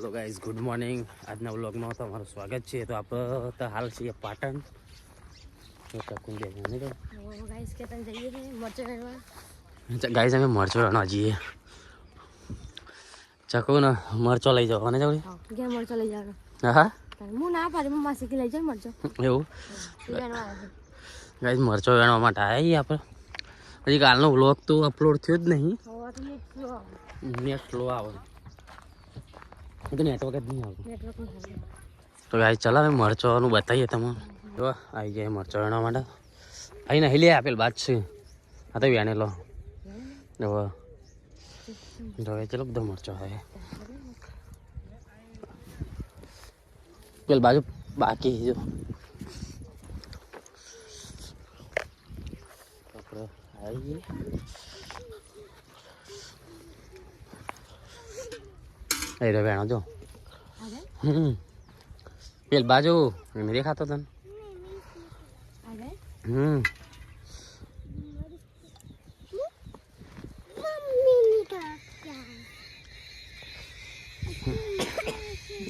Hello guys, good morning. આજના વ્લોગમાં તમારું સ્વાગત છે. તો આપણે તો હાલ છીએ પાટણ. ગાઈઝ અમે મરચો વેણવા જઈએ. ચકુ ને મરચો લઈ જાઓ. અને જાવ મરચો લઈ જાવ. હા હું ના પાડી માસી લઈ જાવ મરચો. એવું ગાઈઝ મરચો વેણવા માટે આવ્યા આપણે. હજી કાલનો વ્લોગ તો અપલોડ થયો જ નહીં. નેટ સ્લો આવે તો નેટવર્ક જ નહીં આવતું. તો ગાઈઝ ચાલો હવે મરચોનું બતાવીએ તમને. જો આવી જાય મરચો વેણવા માટે. અહીં નહીં લે આપેલ બાદ છે. આ તો વેણે લો જો ચલો બધો મરચો હવે પેલ બાજુ બાકી જો આપણે આવી ગઈએ. એ રે વેણો જો પેલ બાજુ મેં દેખાતો તને.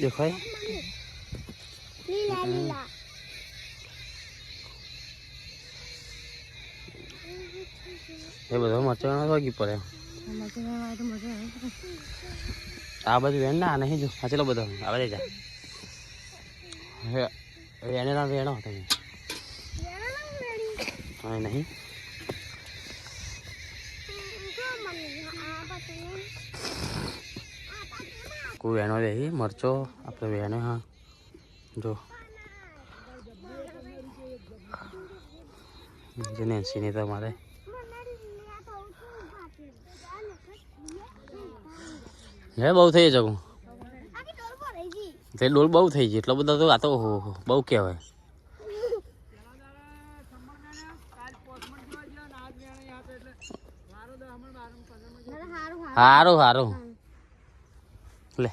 देखो लीला लीला ये બધો મરચાં વાગી પડે. આ બધું વેણ ના નહીં જો આ ચલો બધો આવે જા વેણે ના વેણો તમે હા નહીં કોઈ વેણો દે મરચો આપણે વેણે. હા જો નેન્સી ને તમારે હે બહુ થઈ જવું તે ડોલ બહુ થઈ ગઈ. એટલો બધો તો આ તો બહુ કહેવાય. સારું સારું લે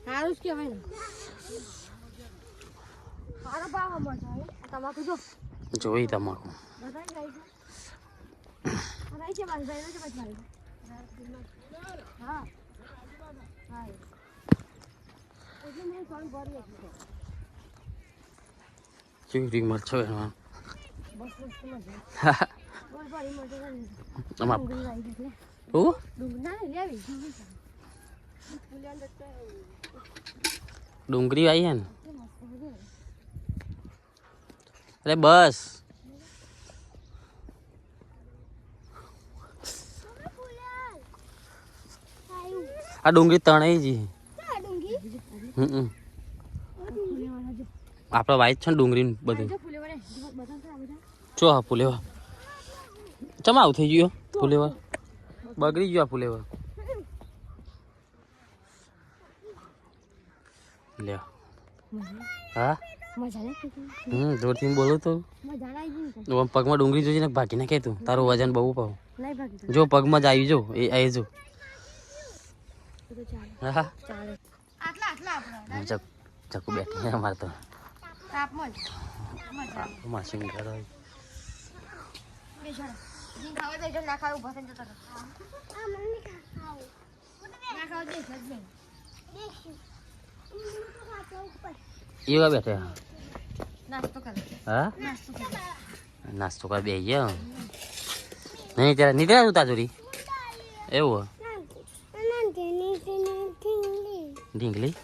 હારું કેવાય તમાકુ જો જોઈ તમાકુ ચીરી મરચો એમાં ડુંગળી આવી હે ને. અરે બસ આ ડુંગળી તણાઈ જી. આપડે વાઈટ છે ને ડુંગળી બધી ચો હા ફુલેવા ચમ આવું થઈ ગયો. ફુલેવા બગડી ગયો. ફુલેવા લે હા જોરથી બોલું તો પગમાં ડુંગળી જોઈને ભાગી નાખે. તું તારું વજન બહુ પાવ જો પગમાં જ આવી જો એ આવી જો. હા ચકુ બેઠી અમારે તો માસી ઘર એવા બેઠે. હા નાસ્તો કર બે ગયો નહીં ત્યારે નીકળ્યા તું તાજુરી એવું ઢીંગલી.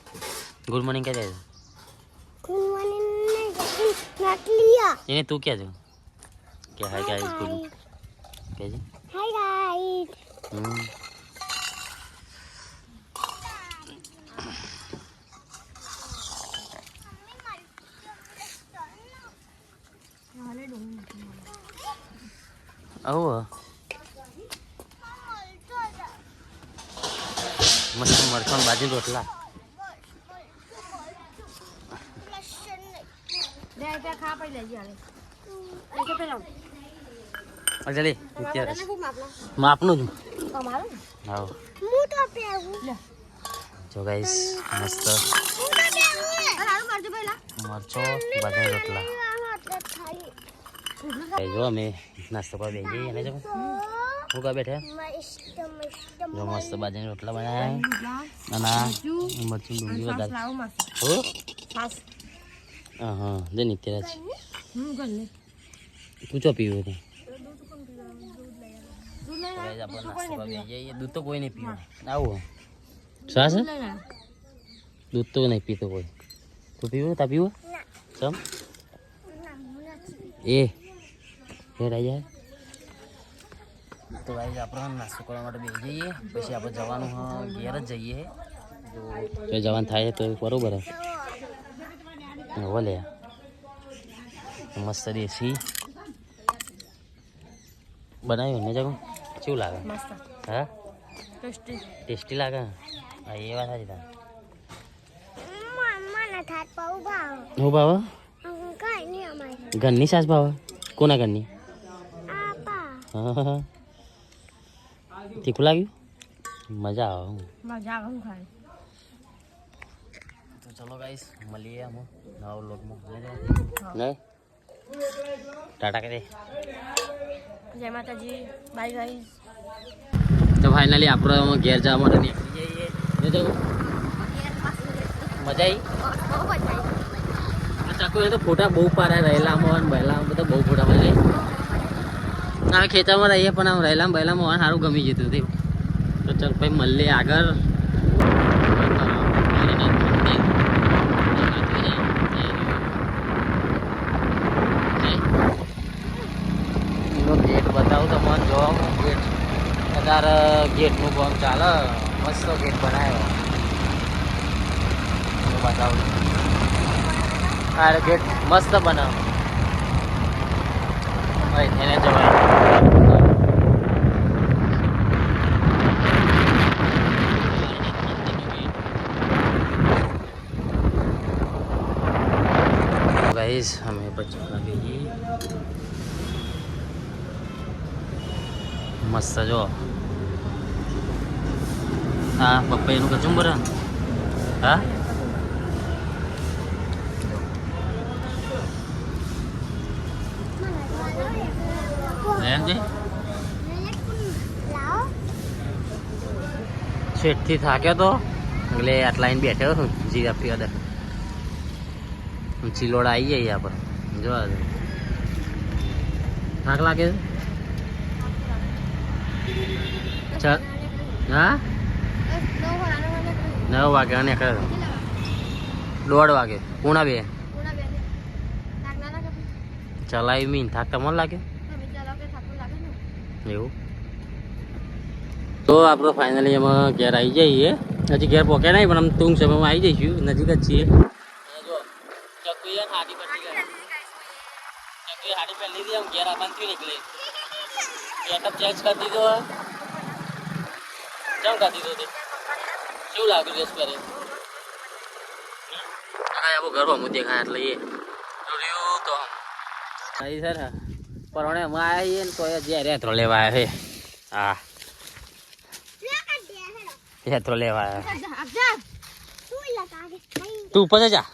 ગુડ મોર્નિંગ કહે જાય એને તું ક્યાં જો કે હાય ગાઈસ ગુડ કે છે હાય ગાઈસ. આવો મસ્ત મરચાં બાજુ રોટલા માપનું જ જો ગાઈસ મસ્ત મરચો બાજુ રોટલા. જો અમે નાસ્તો કરવા બેસી જઈએ. હું કા બેઠા જો મસ્ત બાજરીના રોટલા બનાવ્યા અને મરચું ડુંગળી વઘાર હો હા જે નિત્યરાજ તું ચો પીવું હતું દૂધ તો કોઈ નહીં પીવું આવું શ્વાસ દૂધ તો નહીં પીતો કોઈ તું પીવું તા પીવું ચમ એ ફેર આવી જાય તો ભાઈ આપણે નાસ્તો કરવા માટે બેસી જઈએ પછી આપણે જવાનું ઘેર જ જઈએ જો જવાનું થાય તો બરોબર હે લે મસ્ત દેશી બનાવ્યું ને જગો કેવું લાગે હા ટેસ્ટી લાગે હા એ વાત સાચી તારે હું ભાવ ઘરની સાસ ભાવ કોના ઘરની હા તીખું લાગ્યું મજા આવે તો ચલો ગાઈસ મળીએ અમે નવા વ્લોગમાં નહીં ટાટા કરી જય માતાજી બાય ગાઈસ તો ફાઇનલી આપણે ઘેર જવા માટે નીકળી જઈએ મજા આવી ચાકુ તો ફોટા બહુ પાડ્યા રહેલામાં બહેલામાં બધા બહુ ફોટા મળે અમે ખેતરમાં રહીએ પણ આમ રહેલામાં બહેલામાં સારું ગમી જતું હતું તો ચાલ ભાઈ મળીએ આગળ ગેટ બતાવું તો મને જોવા ગેટ અત્યારે ગેટનું કામ ચાલે મસ્ત ગેટ બનાવ્યો બતાવું અરે ગેટ મસ્ત બનાવ એને જવાય ગાઈસ અમે પછી ગઈ મસ્ત જો હા પપ્પાઈનું કચુંબર હા એમ છે શેઠથી થાક્યો તો એટલે આટલા આવીને બેઠો જીરા પીવા ચીલોડા આવી જાય આપણે જોવા થાક લાગે છે હા 9 વાગે અને 1:30 વાગે પૂણા 2 ચલાવી મીન થાક તમને લાગે એવું તો આપણે ફાઇનલી એમાં ઘેર આવી જઈએ હજી ઘેર પહોંચ્યા નહીં પણ આમ ટૂંક સમયમાં આવી જઈશું નજીક જ છીએ જો ચકુએ હાડી પડી ગઈ ચકુએ હાડી પહેરી લીધી આમ ઘેર આવવાનું થયું નીકળે ગેટઅપ ચેન્જ કરી દીધો કેમ કરી દીધો તે શું લાગ્યું ડ્રેસ પહેરે આવું ઘરમાં હું દેખાય એટલે એ જોયું તો અહીં સર પરણે અમે આવીએ ને તો જે રેત્રો લેવા આવે હા રેત્રો લેવા આવે તું ઉપર જા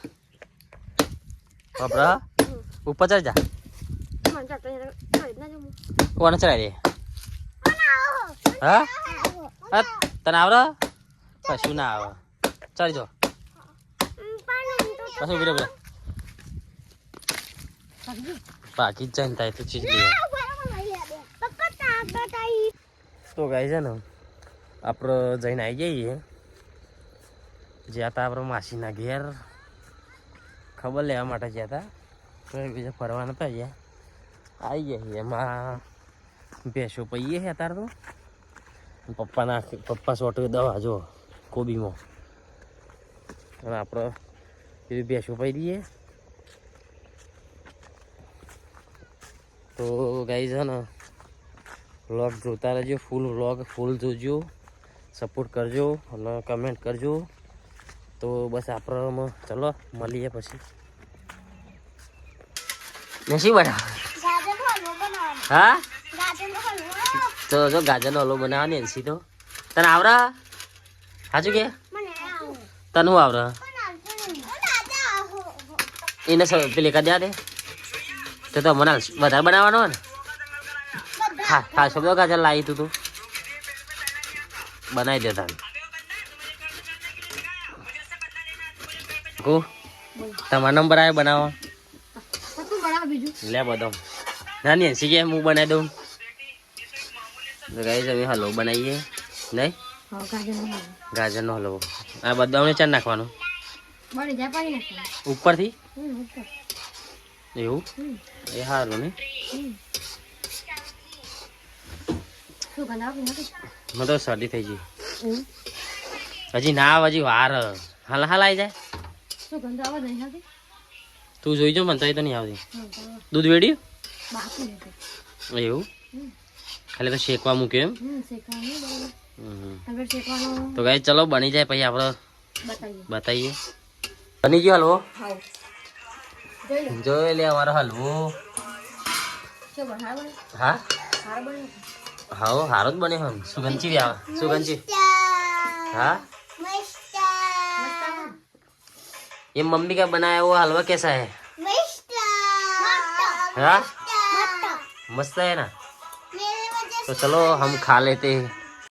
બાપરા ઉપર જા કોને ચડાવી દે હા તને આવડે કશું ના આવે ચડી જો કશું ઉભી રે બાકી જ જાય તો ચીજ લે તો ગાય છે ને આપણે જઈને આવી જઈએ જ્યાં હતા આપણે માસીના ઘેર ખબર લેવા માટે ગયા હતા તો બીજા ફરવા નતા ગયા આવી જઈએ એમાં ભેંસો પહીએ છે અત્યારે તો પપ્પા સોટવી દવા જો કોબીમાં અને આપણે એવી ભેંસો પહી દઈએ તો ગાઈ છે ને વ્લોગ જોતા રહેજો ફૂલ જોજો સપોર્ટ કરજો અને કમેન્ટ કરજો તો બસ આપણે ચલો મળીએ પછી નસી બનાવ હા તો જો ગાજરનો હલવો બનાવવાની એનસી તો તને આવરા સાચું કે તને હું આવરા એને પેલી કરી દે તો મને વધારે બનાવવાનો ને ખા શબ્દો ગાજર લાવી તું બનાવી દેતા તમારો નંબર આવે બનાવો લે બધો ના નહીં શીખે હું બનાવી દઉં ગાઈસ અમે હલવો બનાવીએ નહીં ગાજરનો હલવો આ બદામને ચાર નાખવાનો ઉપરથી એવું એ સારું ને મને તો શરદી થઈ ગઈ હજી ના આવે હજી વાર હાલ આવી જાય તું જોઈ જો મને તો નહીં આવતી દૂધ વેડ્યું એવું ખાલી તો શેકવા મૂક્યું એમ તો ગાય ચલો બની જાય પછી આપણે બતાવીએ બની ગયો હલવો જોઈ લે અમારો હલવો હા હા હારો જ બને હમ સુગંધી બી આવે સુગંધી हाँ ये मम्मी का बनाया हुआ हलवा कैसा है हाँ मस्त है ना तो चलो हम खा लेते हैं